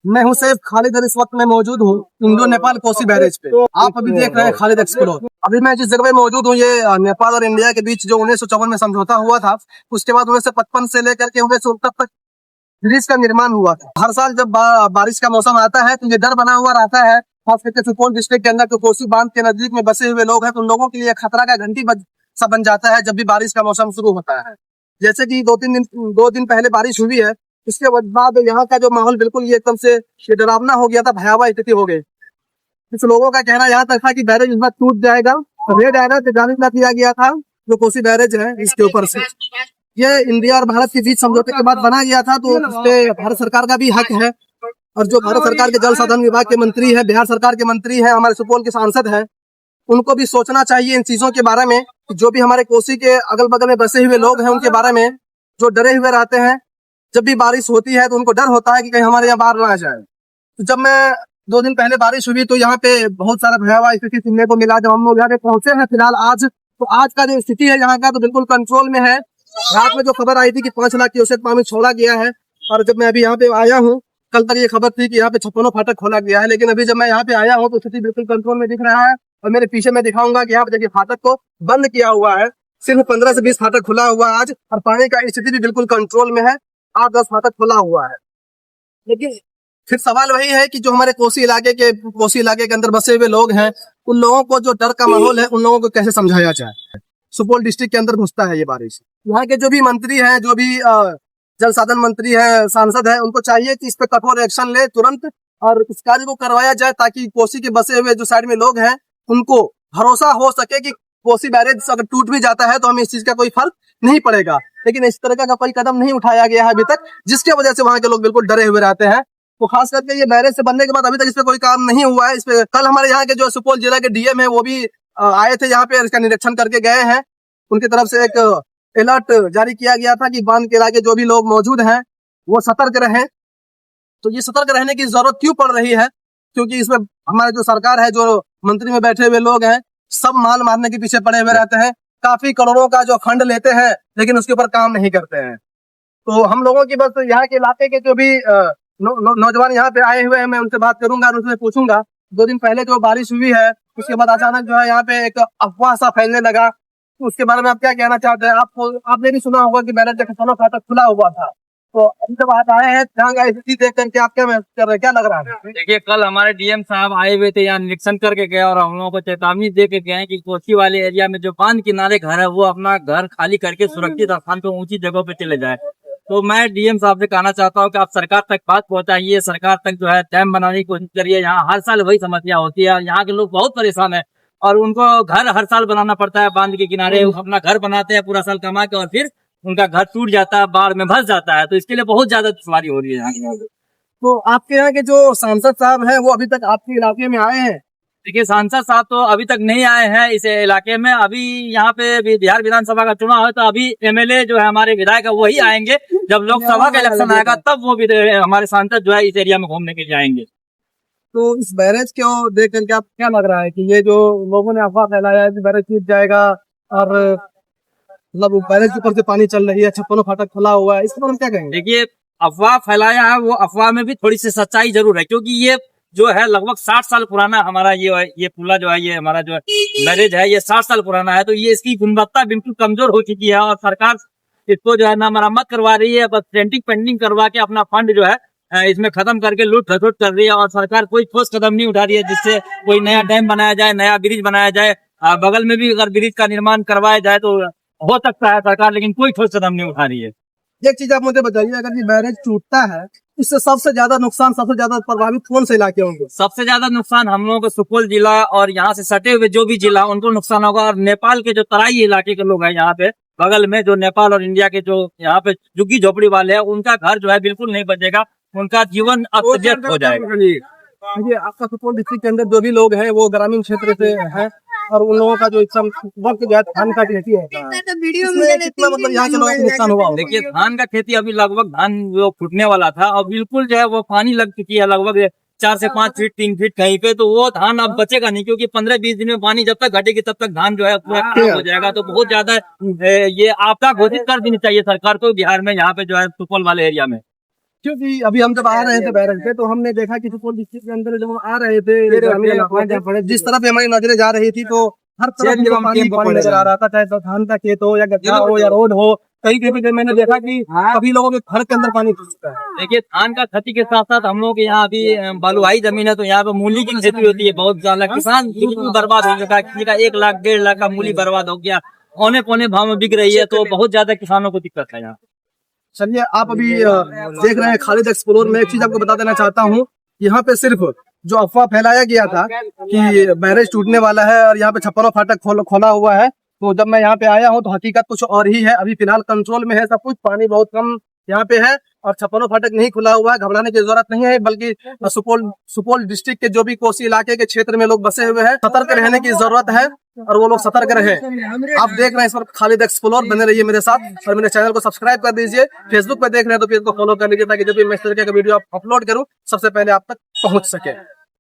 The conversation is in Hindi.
मैं हूं सैफ खालिद और इस वक्त मैं मौजूद हूं इंडो नेपाल कोसी बैरेज पे। आप अभी देख रहे हैं खालिद एक्सप्लोर। अभी मैं जिस जगह पे मौजूद हूं ये नेपाल और इंडिया के बीच जो 1954 में समझौता हुआ था, उसके बाद 1955 से लेकर के 1969 तक ब्रिज का निर्माण हुआ था। हर साल जब बारिश का मौसम आता है तो ये डर बना हुआ रहता है, खास करके सुपौल डिस्ट्रिक्ट के अंदर जो कोसी बांध के नजदीक में बसे हुए लोग हैं तो उन लोगों के लिए खतरा का घंटी सा बन जाता है जब भी बारिश का मौसम शुरू होता है। जैसे कि 2 दिन पहले बारिश हुई है, इसके बाद यहाँ का जो माहौल बिल्कुल ये एकदम से ये डरावना हो गया था, भयावह स्थिति हो गई। कुछ लोगों का कहना यहाँ तक था कि बैरेज इस बार टूट जाएगा। रेड अलर्ट जारी कर दिया गया था जो कोसी बैरेज है इसके ऊपर से। ये इंडिया और भारत के बीच समझौते के बाद बना गया था, तो इस पे भारत सरकार का भी हक है। और जो भारत सरकार के जल संसाधन विभाग के मंत्री है, बिहार सरकार के मंत्री है, हमारे सुपौल के सांसद है, उनको भी सोचना चाहिए इन चीजों के बारे में। जो भी हमारे कोसी के अगल बगल में बसे हुए लोग हैं उनके बारे में, जो डरे हुए रहते हैं। जब भी बारिश होती है तो उनको डर होता है कि कहीं हमारे यहाँ बाढ़ ना आ जाए। तो जब मैं 2 दिन पहले बारिश हुई तो यहाँ पे बहुत सारा भयावह स्थिति सुनने को मिला। जब हम लोग यहाँ पे पहुंचे हैं फिलहाल आज, तो आज का जो स्थिति है यहाँ का तो बिल्कुल कंट्रोल में है। रात में जो खबर आई थी कि 5 लाख क्यूसेक पानी छोड़ा गया है, और जब मैं अभी यहाँ पे आया हूँ, कल तक ये खबर थी कि यहाँ पे 56 फाटक खोला गया है, लेकिन अभी जब मैं यहाँ पे आया हूँ तो स्थिति बिल्कुल कंट्रोल में दिख रहा है। और मेरे पीछे मैं दिखाऊंगा कि यहाँ पे देखिए फाटक को बंद किया हुआ है, सिर्फ 15 से 20 फाटक खुला हुआ है आज, और पानी का स्थिति भी बिल्कुल कंट्रोल में है। 8-10 फाटक खुला हुआ है। लेकिन फिर सवाल वही है कि जो हमारे कोसी इलाके के अंदर बसे हुए लोग हैं, उन लोगों को जो डर का माहौल है उन लोगों को कैसे समझाया जाए। सुपौल डिस्ट्रिक्ट के अंदर घुसता है ये बारिश। यहाँ के जो भी मंत्री हैं, जो भी जल साधन मंत्री है, सांसद है, उनको चाहिए कि इस पे कठोर एक्शन ले तुरंत, और इस कार्य को करवाया जाए ताकि कोसी के बसे हुए जो साइड में लोग हैं उनको भरोसा हो सके कि कोसी बैरेज अगर टूट भी जाता है तो हमें इस चीज का कोई फर्क नहीं पड़ेगा। लेकिन इस तरह का कोई कदम नहीं उठाया गया है अभी तक, जिसके वजह से वहाँ के लोग बिल्कुल डरे हुए रहते हैं। तो खास करके ये बैरेज से बनने के बाद अभी तक इस पे कोई काम नहीं हुआ है। इस पे कल हमारे यहाँ के जो सुपौल जिला के डीएम है वो भी आए थे यहाँ पे, इसका निरीक्षण करके गए हैं। उनकी तरफ से एक अलर्ट जारी किया गया था कि बांध के इलाके जो भी लोग मौजूद हैं वो सतर्क रहें। तो ये सतर्क रहने की जरूरत क्यों पड़ रही है? क्योंकि इसमें हमारे जो सरकार है, जो मंत्री में बैठे हुए लोग हैं, सब माल मारने के पीछे पड़े हुए रहते हैं। काफी करोड़ों का जो फंड लेते हैं लेकिन उसके ऊपर काम नहीं करते हैं। तो हम लोगों की बस यहाँ के इलाके के जो भी नौजवान यहाँ पे आए हुए हैं, मैं उनसे बात करूंगा और उनसे पूछूंगा 2 दिन पहले जो बारिश हुई है उसके बाद अचानक जो है यहाँ पे एक अफवाह सा फैलने लगा। तो उसके बारे में आप क्या कहना चाहते हैं? आपने भी सुना होगा कि बैरेज का 56 फाटक खुला हुआ था। तो अभी जब आप आए हैं जहाँ का स्थिति देख करके आप क्या महसूस कर रहे हैं, क्या लग रहा है? देखिए, कल हमारे डीएम साहब आए हुए थे यहाँ, निरीक्षण करके गए और हम लोगों को चेतावनी दे के गए कि कोसी वाले एरिया में जो बांध किनारे घर है वो अपना घर खाली करके सुरक्षित स्थान पे ऊंची जगहों पे चले जाए। तो मैं डीएम साहब से कहना चाहता हूँ कि आप सरकार तक बात पहुंचाइए, सरकार तक जो है डैम बनाने की कोशिश करिए। यहाँ हर साल वही समस्या होती है, यहाँ के लोग बहुत परेशान है और उनको घर हर साल बनाना पड़ता है बांध के किनारे। अपना घर बनाते हैं पूरा साल कमा के और फिर उनका घर टूट जाता है, बाढ़ में भस जाता है, तो इसके लिए बहुत ज्यादा दुश्वारी हो रही है यहाँ। तो आपके यहाँ के जो सांसद साहब हैं वो अभी तक आपके इलाके में आए हैं? देखिए, सांसद साहब तो अभी तक नहीं आए हैं इस इलाके में। अभी यहाँ पे बिहार विधानसभा का चुनाव है तो अभी एमएलए जो है हमारे विधायक है वही आएंगे। जब लोकसभा का इलेक्शन आएगा तब वो भी हमारे सांसद जो है इस एरिया में घूमने के लिए आएंगे। तो इस बैरेज को देख करके आप क्या लग रहा है कि ये जो लोगों ने अफवाह फैलाया है कि बैरेज टूट जाएगा और मतलब बैरेज के ऊपर से पानी चल रही है, 56 फाटक खुला हुआ है, इसके बारे में क्या कहेंगे? देखिए, अफवाह फैलाया है, वो अफवाह में भी थोड़ी सी सच्चाई जरूर है, क्योंकि ये जो है लगभग 60 साल पुराना हमारा ये पुला जो है, ये हमारा जो बैरेज है ये 60 साल पुराना है। तो ये इसकी गुणवत्ता बिल्कुल कमजोर हो चुकी है और सरकार इसको जो है ना मरम्मत करवा रही है, बस डेंटिंग पेंटिंग करवा के अपना फंड जो है इसमें खत्म करके लूट खसोट कर रही है। और सरकार कोई ठोस कदम नहीं उठा रही है जिससे कोई नया डैम बनाया जाए, नया ब्रिज बनाया जाए। बगल में भी अगर ब्रिज का निर्माण करवाया जाए तो हो सकता है सरकार, लेकिन कोई ठोस कदम नहीं उठा रही है। एक चीज आप मुझे बताइए, अगर ये बैरेज टूटता है इससे सबसे ज्यादा नुकसान, सबसे ज्यादा प्रभावित कौन से इलाके होंगे? सबसे ज्यादा नुकसान हम लोगों को सुपौल जिला और यहाँ से सटे हुए जो भी जिला उनको नुकसान होगा। और नेपाल के जो तराई इलाके के लोग हैं यहाँ पे बगल में, जो नेपाल और इंडिया के जो यहाँ पे झुग्गी झोपड़ी वाले हैं, उनका घर जो है बिल्कुल नहीं बचेगा, उनका जीवन अस्त हो जाएगा। ये आपका सुपौल डिस्ट्रिक्ट के अंदर जो भी लोग हैं वो ग्रामीण क्षेत्र से हैं और उन लोगों का जो वक्त जो है धान का खेती है, कितना मतलब यहाँ के लोगों को नुकसान हुआ? देखिए, धान का खेती अभी लगभग धान जो फूटने वाला था और बिल्कुल जो है वो पानी लग चुकी है लगभग 4 से 5 फीट 3 फीट कहीं पे, तो वो धान अब बचेगा नहीं, क्योंकि 15-20 दिन में पानी जब तक घटेगी तब तक धान जो है पूरा खराब हो जाएगा। तो बहुत ज्यादा ये आपदा घोषित कर देनी चाहिए सरकार को बिहार में, यहाँ पे जो है सुपौल वाले एरिया में। क्योंकि अभी हम जब आ रहे थे बैरक पे तो हमने देखा कि सुपौल डिस्ट्रिक्ट के अंदर जब हम आ रहे थे ग्रामीण इलाकों में, जिस तरफ हमारी नजरें जा रही थी तो हर तरफ हमको पानी पानी नजर आ रहा था, चाहे धान का खेत हो या गड्ढा हो या रोड हो। कई जगह मैंने देखा कि सभी लोगों के घर के अंदर पानी घुस चुका है। देखिए धान का खेती के साथ साथ हम लोग के यहाँ अभी बालुआई जमीन है, तो यहाँ पे मूली की खेती होती है बहुत ज्यादा। किसान बिल्कुल बर्बाद हो चुका है, किसी का 1 लाख 1.5 लाख का मूली बर्बाद हो गया, औने पौने भाव में बिक रही है, तो बहुत ज्यादा किसानों को दिक्कत है यहाँ। चलिए आप अभी देख रहे हैं खालिद एक्सप्लोर में। एक चीज आपको बता देना चाहता हूँ, यहाँ पे सिर्फ जो अफवाह फैलाया गया था कि बैरेज टूटने वाला है और यहाँ पे छप्परों फाटक खोला हुआ है, तो जब मैं यहाँ पे आया हूँ तो हकीकत कुछ और ही है। अभी फिलहाल कंट्रोल में है सब कुछ, पानी बहुत कम यहाँ पे है और छप्परों फाटक नहीं खुला हुआ है। घबराने की जरूरत नहीं है, बल्कि सुपौल डिस्ट्रिक्ट के जो भी कोसी इलाके के क्षेत्र में लोग बसे हुए हैं, सतर्क रहने की जरूरत है और वो लोग सतर्क रहे। आप देख रहे हैं इस वक्त खालिद एक्सप्लोर, बने रहिए मेरे साथ और मेरे चैनल को सब्सक्राइब कर दीजिए। फेसबुक पे देख रहे हैं तो पेज को फॉलो कर लीजिए ताकि जब भी मैं इस तरह का वीडियो अपलोड करूँ सबसे पहले आप तक पहुंच सके।